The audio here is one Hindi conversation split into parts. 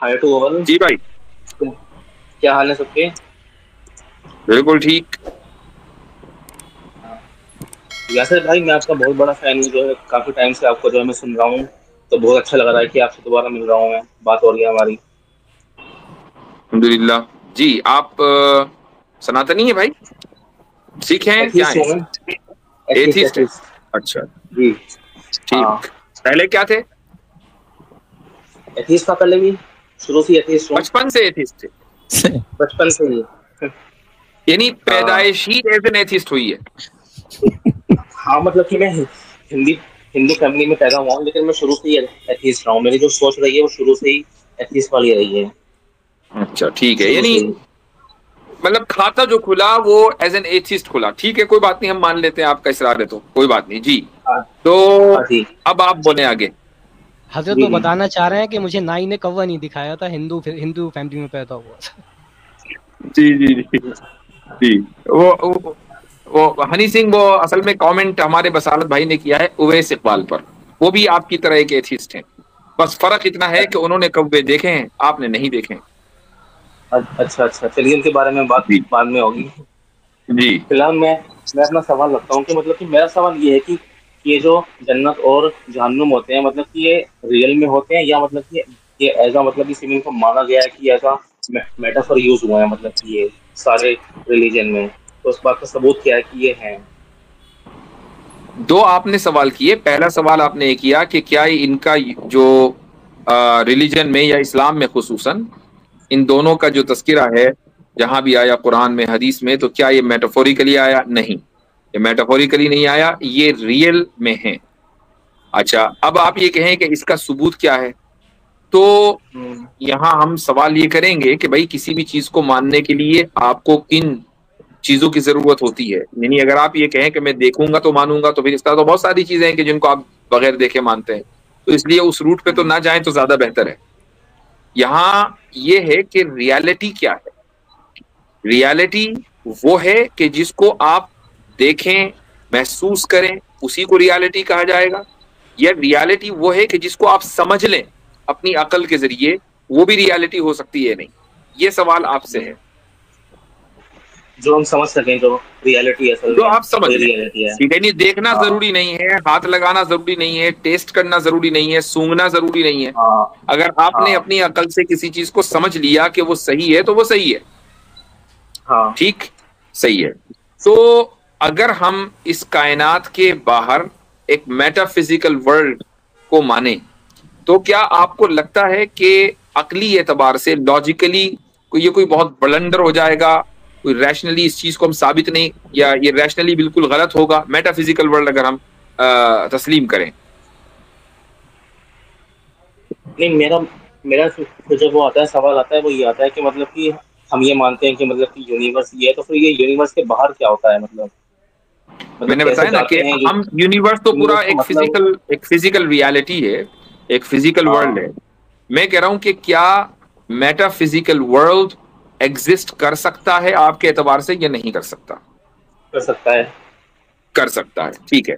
Hi to over. जी भाई, क्या हाल है सबके? बिल्कुल ठीक। वैसे भाई मैं आपका बहुत बड़ा फैन हूँ, जो है काफी टाइम से आपको जो है मैं सुन रहा हूँ। तो बहुत अच्छा लग रहा है कि आपसे दोबारा मिल रहा हूँ, मैं बात हो रही है हमारी। अल्हम्दुलिल्लाह। जी आप सनातनी है भाई, सिख हैं, क्या एथीस्ट हैं? हूँ मैं। एथीस्ट एथिस्ट है। एथीस्ट। अच्छा, जी। हाँ। ठीक। पहले क्या थे? एथीस्ट था पहले भी, शुरू से एथीस्ट हूँ। बचपन से एथिस्ट थे? बचपन से ही। यानी हाँ। पैदाइश ही एज एन एथिस्ट हुई है? हाँ मतलब कि मैं हिंदी हिंदू फैमिली में पैदा हुआ हूँ, लेकिन मैं शुरू से ही एथीस्ट रहा हूँ। मेरी जो सोच रही है वो शुरू से ही एथीस्ट वाली रही है। अच्छा ठीक है, शुरू यानी से ही। मतलब खाता जो खुला वो एज एन एथिस्ट खुला। ठीक है, कोई बात नहीं, हम मान लेते हैं आपका इसरार है तो कोई बात नहीं जी। हाँ। तो हाँ जी। अब आप बोले आगे। हजरत जी तो जी। बताना चाह रहे हैं कि मुझे नाई ने कौवा नहीं दिखाया था, हिंदू हिंदू फैमिली में पैदा हुआ था। जी जी जी जी। वो वो हनी सिंह, वो असल में कमेंट हमारे बसालत भाई ने किया है उवैस इकबाल पर। वो भी आपकी तरह एक एथिस्ट हैं, बस फर्क इतना है कि उन्होंने कौवे देखे हैं, आपने नहीं देखे हैं। अच्छा अच्छा, चलिए उनके बारे में बात जी बाद में होगी। जी। फिलहाल मैं अपना सवाल रखता हूँ कि मतलब कि मेरा सवाल ये है कि ये जो जन्नत और जहन्नुम होते हैं, मतलब कि ये रियल में होते हैं, या मतलब कि ये ऐसा मतलब कि सिर्फ इनको माना गया है कि ऐसा मेटाफर यूज हुआ है, मतलब कि ये सारे रिलीजन में, तो उस बात का सबूत क्या है कि ये है? दो आपने सवाल किए। पहला सवाल आपने ये किया कि क्या इनका जो रिलीजन में या इस्लाम में खुसूसन इन दोनों का जो तस्करा है, जहां भी आया कुरान में हदीस में, तो क्या ये मेटाफोरिकली आया? नहीं, ये मेटाफोरिकली नहीं आया, ये रियल में है। अच्छा, अब आप ये कहें कि इसका सबूत क्या है, तो हम्म। यहाँ हम सवाल ये करेंगे कि भाई किसी भी चीज को मानने के लिए आपको किन चीजों की जरूरत होती है। यानी अगर आप ये कहें कि मैं देखूंगा तो मानूंगा, तो फिर इस तरह तो बहुत सारी चीजें हैं कि जिनको आप बगैर देखे मानते हैं। तो इसलिए उस रूट पे तो हम्म। ना जाएं तो ज्यादा बेहतर है। यहाँ ये है कि रियलिटी क्या है। रियलिटी वो है कि जिसको आप देखें, महसूस करें, उसी को रियलिटी कहा जाएगा। या रियलिटी वो है कि जिसको आप समझ लें अपनी अकल के जरिए, वो भी रियलिटी हो सकती है? नहीं, ये सवाल आपसे हम्म। है। जो हम समझ सकें, जो रियलिटी असल जो में आप समझ वही लें, रियलिटी है। ठीक है। नहीं, देखना हाँ जरूरी नहीं है, हाथ लगाना जरूरी नहीं है, टेस्ट करना जरूरी नहीं है, सूंघना जरूरी नहीं है। हाँ अगर आपने हाँ अपनी अकल से किसी चीज को समझ लिया कि वो सही है तो वो सही है। हाँ। ठीक, सही है। तो अगर हम इस कायनात के बाहर एक मेटाफिजिकल वर्ल्ड को माने, तो क्या आपको लगता है कि अकली एतबार से, लॉजिकली, ये कोई बहुत ब्लंडर हो जाएगा? कोई रैशनली इस चीज को हम साबित नहीं, या ये रैशनली बिल्कुल गलत होगा मेटाफिजिकल वर्ल्ड अगर हम तस्लीम करें? नहीं, मेरा मेरा फिर जब वो आता है, सवाल आता है, वो ये आता है कि मतलब कि हम ये मानते हैं कि मतलब कि यूनिवर्स ये है, तो फिर ये यूनिवर्स के बाहर क्या होता है? मतलब मैंने कैसे बताया ना कि जाते हैं हम यूनिवर्स तो पूरा यूनिवर्स का एक मतलब? फिजिकल रियलिटी है, एक फिजिकल वर्ल्ड हाँ। है। मैं कह रहा हूं कि क्या मेटाफिजिकल वर्ल्ड एग्जिस्ट कर सकता है आपके एतबार से, या नहीं कर सकता? कर सकता है। कर सकता है, ठीक है।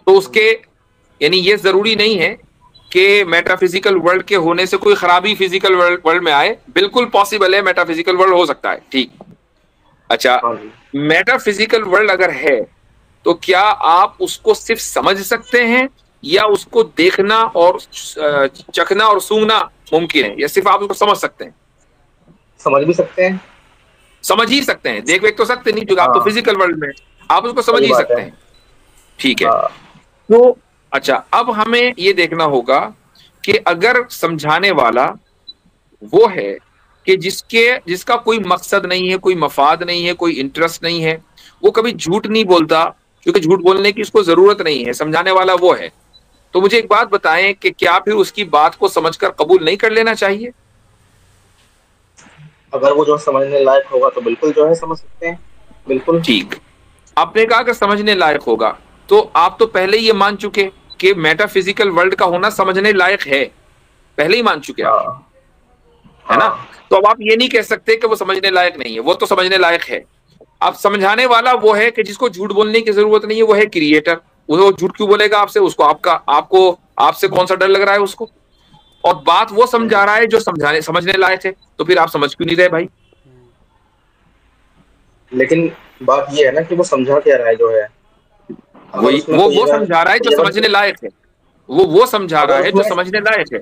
तो उसके, यानी ये जरूरी नहीं है कि मेटाफिजिकल वर्ल्ड के होने से कोई खराबी फिजिकल वर्ल्ड में आए। बिल्कुल पॉसिबल है, मेटाफिजिकल वर्ल्ड हो सकता है, ठीक। अच्छा, हाँ जी। मेटाफिजिकल वर्ल्ड अगर है, तो क्या आप उसको सिर्फ समझ सकते हैं, या उसको देखना और चखना और सूंघना मुमकिन है, या सिर्फ आप उसको समझ सकते हैं? समझ भी सकते हैं। समझ ही सकते हैं, देख वेख तो सकते नहीं, क्योंकि आप तो हाँ, फिजिकल वर्ल्ड में हैं। आप उसको समझ सही ही बात है। सकते हैं, ठीक है। हाँ। तो अच्छा, अब हमें ये देखना होगा कि अगर समझाने वाला वो है कि जिसका कोई मकसद नहीं है, कोई मफाद नहीं है, कोई इंटरेस्ट नहीं है, वो कभी झूठ नहीं बोलता, क्योंकि झूठ बोलने की उसको जरूरत नहीं है, समझाने वाला वो है, तो मुझे एक बात बताएं कि क्या फिर उसकी बात को समझकर कबूल नहीं कर लेना चाहिए? अगर वो जो समझने लायक होगा तो बिल्कुल जो है समझ सकते हैं। बिल्कुल। ठीक। आपने कहा कि समझने लायक होगा, तो आप तो पहले ही ये मान चुके कि मेटाफिजिकल वर्ल्ड का होना समझने लायक है, पहले ही मान चुके आप, हाँ है ना? हाँ तो अब आप ये नहीं कह सकते कि वो समझने लायक नहीं है, वो तो समझने लायक है। आप समझाने वाला वो है कि जिसको झूठ बोलने की जरूरत नहीं है, वो है क्रिएटर। वो झूठ क्यों बोलेगा आपसे? उसको आपका आपको आपसे कौन सा डर लग रहा है उसको? और बात वो समझा रहा है जो समझने लायक है, तो फिर आप समझ क्यों नहीं रहे भाई? लेकिन बात ये है ना कि वो समझा क्या रहा है जो है, अगर वही उसमें कोई वो अगर समझा रहा है जो कोई अगर समझने लायक है, वो समझा रहा अगर है जो उसमें समझने लायक है।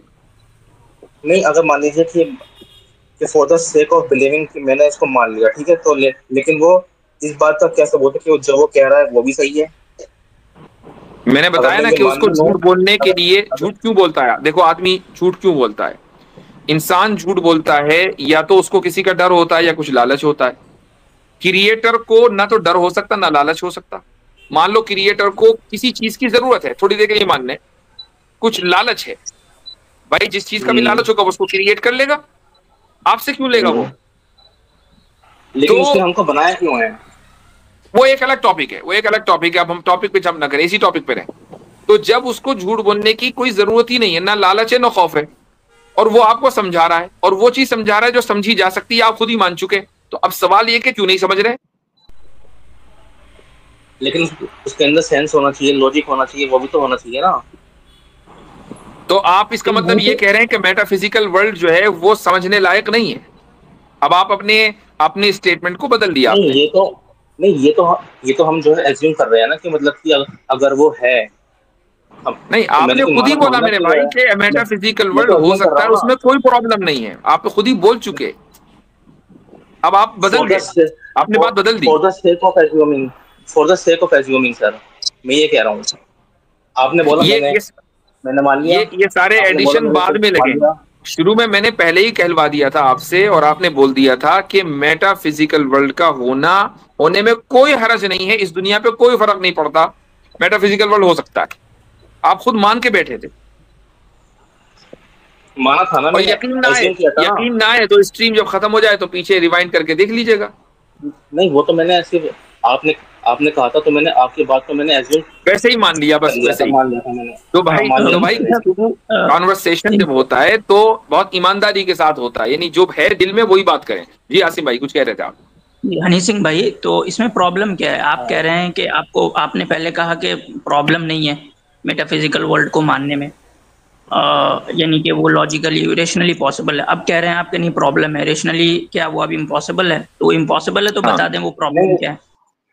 नहीं, अगर मान लीजिए कि for the sake of believing कि मैंने इसको मान लिया, ठीक है, तो लेकिन वो इस बात का क्या सबूत है कि वो जो वो कह रहा है वो भी सही है? मैंने अगर बताया मैं ना ये कि मान उसको लूं, झूठ बोलने के अगर लिए, अगर झूठ क्यों बोलता है? देखो, आदमी झूठ क्यों बोलता है? इंसान झूठ बोलता है या तो उसको किसी का डर होता है या कुछ लालच होता है। क्रिएटर को ना तो डर हो सकता ना लालच हो सकता। मान लो क्रिएटर को किसी चीज की जरूरत है, थोड़ी देर के लिए मानने, कुछ लालच है, भाई जिस चीज का भी हम्म, लालच होगा वो उसको क्रिएट कर लेगा, आपसे क्यों लेगा हम्म, वो? लेकिन उसने तो हमको बनाया क्यों है? वो एक अलग टॉपिक है, वो एक अलग टॉपिक है। अब हम टॉपिक पे जंप ना करें, इसी टॉपिक पे रहें। तो जब उसको झूठ बोलने की कोई जरूरत ही नहीं है, ना लालच है ना खौफ है, और वो आपको समझा रहा है, और वो चीज समझा रहा है जो समझी जा सकती है, आप खुद ही मान चुके, तो अब सवाल ये कि क्यों नहीं समझ रहे? लेकिन उसके अंदर सेंस होना चाहिए, लॉजिक होना चाहिए, वो भी तो होना चाहिए ना। तो आप इसका नहीं मतलब वो ये तो कह रहे हैं कि मेटाफिजिकल वर्ल्ड जो है वो समझने लायक नहीं है। अब आप अपने अपने स्टेटमेंट को बदल दिया नहीं आपने। ये तो नहीं ये तो हम जो है एज्यूम कर रहे हैं ना कि मतलब कि अगर वो है, हम, नहीं, तो मैंने आपने तो खुद ही माना थोड़ा बोला ना मेरे कि वो भाई है। कि मैं मेटाफिजिकल मैं वर्ल्ड तो हो एज्यूम कर सकता रहा है, हूँ ना। उसमें कोई प्रॉब्लम नहीं है, आप तो खुद ही बोल चुके। अब आप बदल फॉर द गए, आपने बात बदल दी। For the sake of assuming, for the sake of assuming sir, मैं ये कह रहा हूँ। आपने बोला ये मैंने ये मैंने मान लिया, ये सारे आपने बोला एडिशन मैंने बाद इसको में लगे मान हैं। लिया। शुरू में मैंने पहले ही कहलवा दिया था आपसे, और आपने बोल दिया था कि मेटाफिजिकल वर्ल्ड का होने में कोई हर्ज नहीं है, इस दुनिया पे कोई फर्क नहीं पड़ता, मेटाफिजिकल वर्ल्ड हो सकता है। आप खुद मान के बैठे थे। माना था ना और मैंने, यकीन ना आए, एज्यूम किया था ना। यकीन ना आए तो स्ट्रीम जब खत्म हो जाए तो पीछे रिवाइंड करके देख लीजिएगा। नहीं वो तो मैंने ऐसे, आपने आपने कहा था तो मैंने आपकी बात को मैंने एज्यूम वैसे ही मान लिया, कर बस लिया वैसे था, ही। मान लिया था मैंने। तो हाँ भाई मान लिया तो था भाई मैंने इसको। कॉन्वर्सेशन जब इनको होता है तो बहुत ईमानदारी के साथ होता है, यानी जो है दिल में वही बात करें। जी आसिम भाई कुछ कह रहे थे आप? हनी सिंह भाई, तो इसमें प्रॉब्लम क्या है? आप कह हाँ, रहे हैं कि आपने पहले कहा कि प्रॉब्लम नहीं है मेटाफिजिकल वर्ल्ड को मानने में, यानी कि वो लॉजिकली रेशनली पॉसिबल है। अब कह रहे हैं आपके नहीं प्रॉब्लम है रेशनली, क्या वो अब इम्पॉसिबल है? तो इम्पॉसिबल है तो हाँ बता दें वो प्रॉब्लम नहीं क्या है।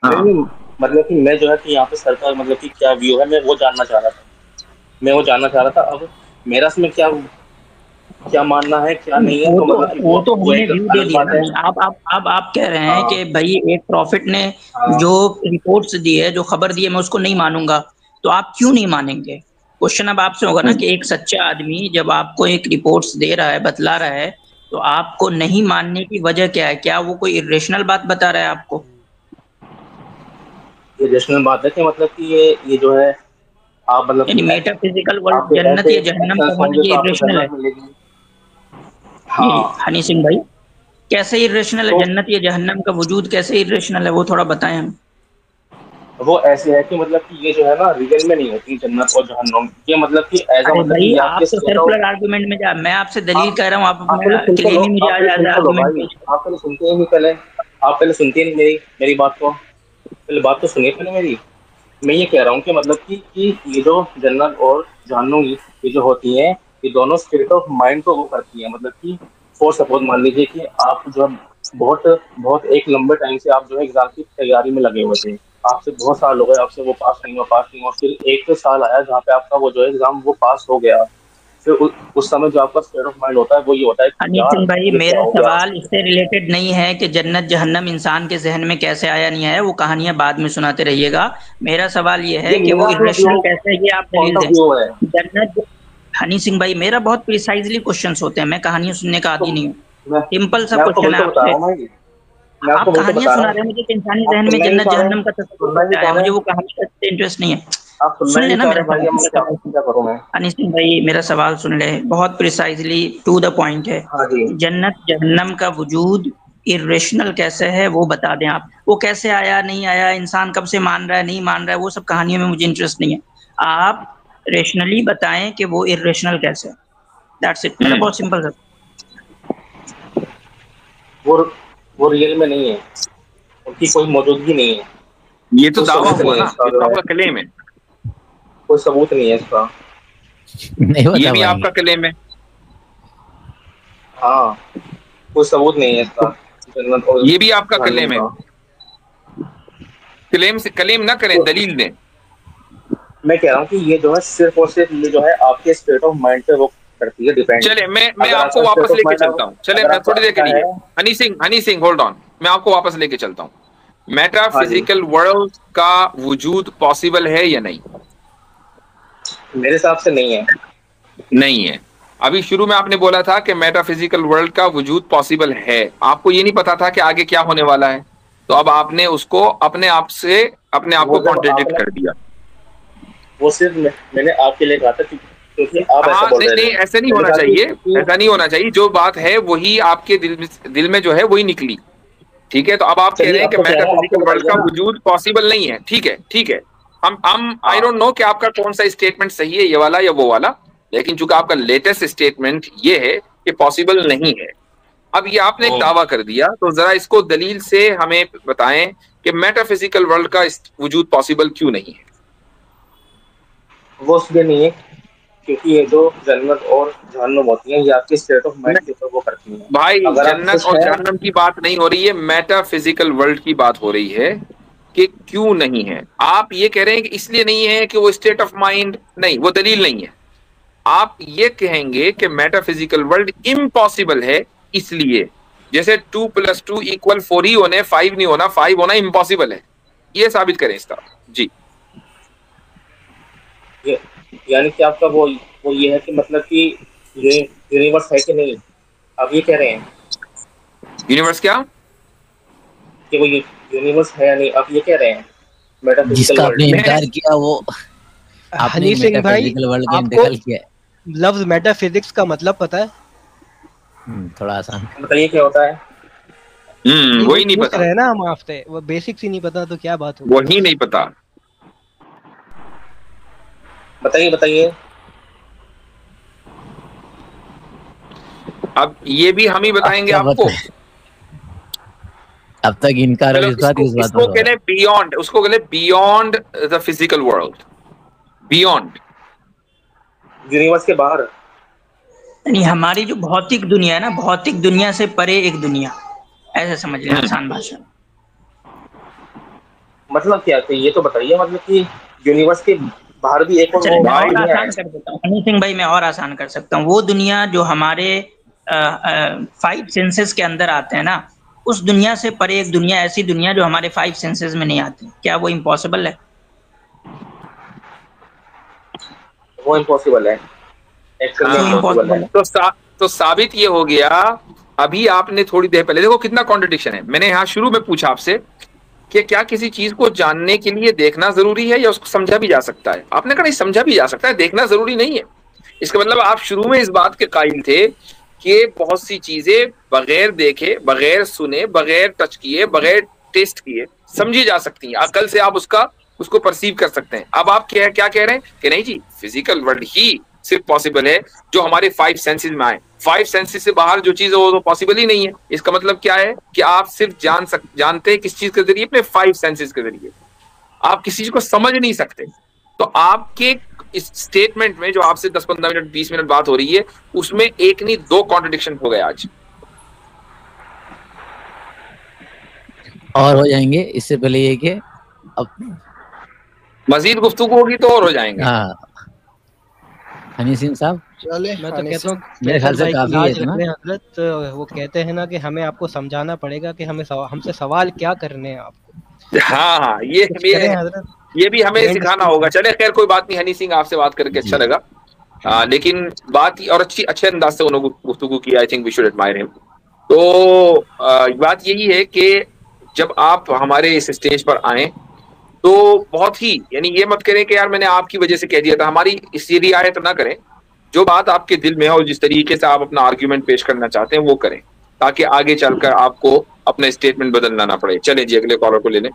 नहीं हाँ। नहीं, मतलब कि मैं जो है कि यहाँ पे सरकार मतलब कि क्या व्यू है, मैं वो जानना चाह रहा था। मैं वो जानना चाह रहा था। अब मेरा इसमें क्या क्या मानना है क्या नहीं है, वो तो तो मतलब कि वो तो वो हमने एक व्यू दे अलग दिया बात ना। है। नहीं, आप कह रहे हैं कि हाँ, भाई एक प्रॉफिट ने हाँ, जो रिपोर्ट्स दी है, जो खबर दी है, मैं उसको नहीं मानूंगा। तो आप क्यों नहीं मानेंगे? क्वेश्चन अब आपसे होगा ना कि एक सच्चा आदमी जब आपको एक रिपोर्ट्स दे रहा है, बतला रहा है, तो आपको नहीं मानने की वजह क्या है? क्या वो कोई इरेशनल बात बता रहा है आपको? ये रैशनल बात है कि मतलब कि ये जो है, आप मतलब यानी कि मेटाफिजिकल वर्ल्ड, आपके जन्नत ऐसे या जहन्नम एक्शंस का होना होंगे ये तो आपको इरेशनल है? जन्नत मिलेगी। ये हाँ, हनी सिंह भाई, कैसे इरेशनल है? तो जन्नत या जहन्नम का वजूद कैसे इरेशनल है? वो थोड़ा बताएं हम। वो ऐसे है कि मतलब कि ये जो है ना रियल में नहीं होती जन्नत और जहन्नुम, ये मतलब कि एज अरे मतलब कि भाई, ये आप आपके तो स्टेट ऑफ। सर्कुलर आर्गुमेंट में जा, मैं आपसे दलील आप कह रहा हूँ, आप आप पहले अपना सुन तो लो, क्लेम ही मुझे आप आज पहले सुन आज तो लो आर्गुमेंट भाई, पेश कर। आप पहले सुनते ही नहीं पहले, आप पहले सुनते ही नहीं मेरी मेरी बात को, पहले बात तो सुनिए पहले मेरी। मैं ये कह रहा हूँ कि मतलब कि ये जो जन्नत और जहन्नुम ये जो होती हैं, ये दोनों स्टेट ऑफ माइंड को वो करती हैं। मतलब कि फॉर सपोज मान लीजिए कि आप जो है बहुत बहुत एक लंबे टाइम से आप जो है एग्जाम की तैयारी में लगे हुए थे, आपसे बहुत साल हो गए, आपसे वो पास नहीं हुआ, फिर एक साल आया जहाँ पे आपका वो जो है एग्जाम वो पास हो गया। फिर उस समय जो आपका स्टेट ऑफ माइंड होता है वो ये होता है कि हनी यार सिंह भाई, ये क्या मेरा हो गया। सवाल इससे रिलेटेड नहीं है कि जन्नत जहन्नम इंसान के जहन में कैसे आया नहीं आया, वो कहानियां बाद में सुनाते रहिएगा। मेरा सवाल ये है ये कि वो मेरा जो इरेशनल जो कैसे है, ये आप पॉइंट दलील ऑफ दें। व्यू है, जन्नत, हनी सिंह भाई, मेरा बहुत प्रिसाइजली क्वेश्चंस होते हैं, मैं कहानियां सुनने का तो आदी नहीं हूँ। मैं सिंपल सा मैं आपको क्वेश्चन वही है तो बता आपसे। रहा हूँ भाई, मैं आपको आप वही तो कहानियां बता रहा सुना हूँ। रहे हैं मुझे कि इंसानी आप जहन में सुनना ही नहीं जन्नत चाह रहे, जहन्नम का तस्वुर सुनना ही नहीं कैसे आया? चाह रहे, मुझे वो कहानी का इंटरेस्ट नहीं है। आप सुनना सुन ही नहीं लेना चाह मेरा रहे भाई, सवाल, अब मैं क्या क्या करूँ मैं। अनिस सिंह भाई, मेरा सवाल सुन ले, बहुत प्रिसाइजली टू द पॉइंट है। हाँ जी। जन्नत जहन्नम का वजूद इरेशनल कैसे है वो बता दें आप। वो कैसे आया नहीं आया, इंसान कब से मान रहा है नहीं मान रहा है, वो सब कहानियों में मुझे इंटरेस्ट नहीं है। आप रेशनली बताएं कि वो इरेशनल कैसे है। दैट्स इट, मेरा बहुत सिंपल सा। वो वो रियल में नहीं है, उनकी कोई मौजूदगी नहीं है, ये तो कोई दावा सबूत हुआ नहीं है ना, इसका ये जो तो है, आपका क्लेम है। कोई सबूत नहीं है इसका। नहीं ये बता भी पाएंगे। आपका क्लेम है। हाँ, कोई सबूत नहीं है इसका, जन्नत और ये भी आपका क्लेम है? जहन्नुम क्लेम ना करें, का। दलील दें। मैं कह रहा हूँ कि ये जो है सिर्फ और सिर्फ ये जो है आपके स्टेट ऑफ माइंड पे वो करती है डिपेंड। चले मैं अगर आपको आपका स्टेट वापस ऑफ लेके माइंड, चलता हूँ, चले अगर मैं आपका थोड़ी देर के अच्छा लिए, है। हनी सिंह होल्ड ऑन, मैं आपको वापस लेके चलता हूँ। हाँ जी, मेटाफिजिकल वर्ल्ड का वजूद पॉसिबल है या नहीं? मेरे हिसाब से नहीं है। नहीं है। अभी शुरू में आपने बोला था कि मेटाफिजिकल वर्ल्ड का वजूद पॉसिबल है, आपको ये नहीं पता था कि आगे क्या होने वाला है, तो अब आपने उसको अपने आप से अपने आप वो को जब कॉन्ट्रडिक्ट आपने, कर दिया। वो सिर्फ मैंने आपके लिए कहा था क्योंकि आप ऐसा हाँ बोल नहीं रहे नहीं, थे। ऐसा नहीं मैंने होना कहा चाहिए, कि ऐसा नहीं होना चाहिए, जो बात है वही आपके दिल में जो है वही निकली। ठीक है, तो अब आप कह चलिए रहे हैं अब कि तो कह रहा हूँ, अब तो मेटाफिजिकल वर्ल्ड बताइए का ना। वजूद पॉसिबल नहीं है। ठीक है ठीक है, हम आई हाँ डोंट नो कि आपका कौन सा स्टेटमेंट सही है, ये वाला या वो वाला, लेकिन चूंकि आपका लेटेस्ट स्टेटमेंट ये है कि पॉसिबल नहीं है, अब ये आपने एक दावा कर दिया, तो जरा इसको दलील से हमें बताएं कि मेटाफिजिकल वर्ल्ड का वजूद पॉसिबल क्यों नहीं है। वो इसलिए नहीं है क्योंकि ये जो जन्नत और जहन्नुम होती हैं ये आपके स्टेट ऑफ माइंड के ऊपर वो करती हैं। भाई अगर आप जन्नत खुश और हैं, जहन्नम की बात नहीं हो रही है, मेटाफिजिकल वर्ल्ड की बात हो रही है कि क्यों नहीं है। आप ये कह रहे हैं कि इसलिए नहीं है कि वो स्टेट ऑफ माइंड, नहीं वो दलील नहीं है। आप ये कहेंगे कि मेटाफिजिकल वर्ल्ड इम्पॉसिबल है इसलिए, जैसे 2+2=4 ही होने, 5 नहीं होना, 5 होना इम्पॉसिबल है, ये साबित करें इसका। जी ये यानी कि आपका वो ये है कि मतलब कि ये यूनिवर्स है कि नहीं, आप ये कह रहे हैं यूनिवर्स क्या? कि वो यूनिवर्स है या नहीं, आप ये कह रहे हैं मेटाफिजिकल जिसका वर्ल्ड। आपने मैं इनकार किया वो आपने हनी सिंह भाई, मेटाफिजिकल वर्ल्ड का आपको इंतकाल किया है। लफ्ज मेटाफिजिक्स का मतलब पता है? थोड़ा आसान। बताइए क्या होता है। नहीं, वही वही नहीं पूछ पता, रहे हैं ना हम आपसे, वो बेसिक्स ही नहीं पता तो क्या बात होगी। वही नहीं पता। बताइए बताइए। अब ये भी हम ही बताएंगे क्या आपको। बताएं? अब तक इनकार चलो इस बात इसको पर इसको हो रहा कहते हैं बियॉन्ड, उसको कहते हैं beyond the physical world, beyond. Universe के बाहर। यानी हमारी जो भौतिक दुनिया है ना, भौतिक दुनिया से परे एक दुनिया, ऐसे समझ लें आसान भाषा में। मतलब क्या है ये तो बताइए, मतलब कि यूनिवर्स के बाहर भी एक और चलिए मैं वो भाई और दुनिया है। आसान कर देता हूँ हनी सिंह भाई, मैं और आसान कर सकता हूँ। वो दुनिया जो हमारे 5 सेंसेस के अंदर आते हैं ना, उस दुनिया से परे एक दुनिया, ऐसी दुनिया जो हमारे 5 सेंसेस में नहीं आती, क्या वो इम्पॉसिबल है? वो इम्पॉसिबल है, एक्चुअल में क्यों हाँ, इम्पॉसिबल इम्पॉसिबल है। है? तो साबित ये हो गया। अभी आपने थोड़ी देर पहले, देखो कितना कॉन्ट्रडिक्शन है, मैंने यहाँ शुरू में पूछा आपसे कि क्या किसी चीज को जानने के लिए देखना जरूरी है या उसको समझा भी जा सकता है, आपने कहा नहीं, समझा भी जा सकता है, देखना जरूरी नहीं है। इसका मतलब आप शुरू में इस बात के कायल थे कि बहुत सी चीजें बगैर देखे, बगैर सुने, बगैर टच किए, बगैर टेस्ट किए समझी जा सकती हैं, अकल से आप उसको परसीव कर सकते हैं। अब आप क्या कह रहे हैं कि नहीं जी, फिजिकल वर्ल्ड ही सिर्फ पॉसिबल है जो हमारे 5 सेंसेस में आए, 5 सेंसेस से बाहर जो चीज है वो तो पॉसिबल ही नहीं है। इसका मतलब क्या है कि आप सिर्फ जानते हैं किस चीज के जरिए, अपने 5 सेंसेस के जरिए, आप किसी चीज को समझ नहीं सकते। तो आपके इस स्टेटमेंट में जो आपसे 10-15 मिनट 20 मिनट बात हो रही है, उसमें एक नहीं 2 कॉन्ट्रडिक्शन हो गए आज। और हो जाएंगे। इससे पहले ये कि अब मजीद गुफ्तगू होगी तो और हो जाएंगे। हाँ, हनी सिंह साहब, मैं तो कहता हूँ मेरे ख्याल फैसल से भाई की काफी है लाज इतना। रख लें हजरत। वो कहते हैं ना कि हमें आपको समझाना पड़ेगा कि हमसे सवाल क्या करने हैं आपको। हाँ हाँ, कुछ करें हजरत। ये भी हमें End सिखाना speech होगा। में। चले खैर कोई बात नहीं, हनी सिंह आपसे बात करके अच्छा जी। लगा। लेकिन बात और अच्छे अंदाज से उन्होंने गुफ्तगू की, I think we should admire him. तो बात यही है कि जब आप हमारे इस स्टेज पर आए तो बहुत ही, यानी ये मत करें कि यार मैंने आपकी वजह से कह दिया था, हमारी इसी रियायत ना करें। जो बात आपके दिल में है और जिस तरीके से आप अपना आर्ग्यूमेंट पेश करना चाहते हैं वो करें, ताकि आगे चलकर आपको अपना स्टेटमेंट बदलना ना पड़े। चलें जी, अगले कॉलर को ले लें।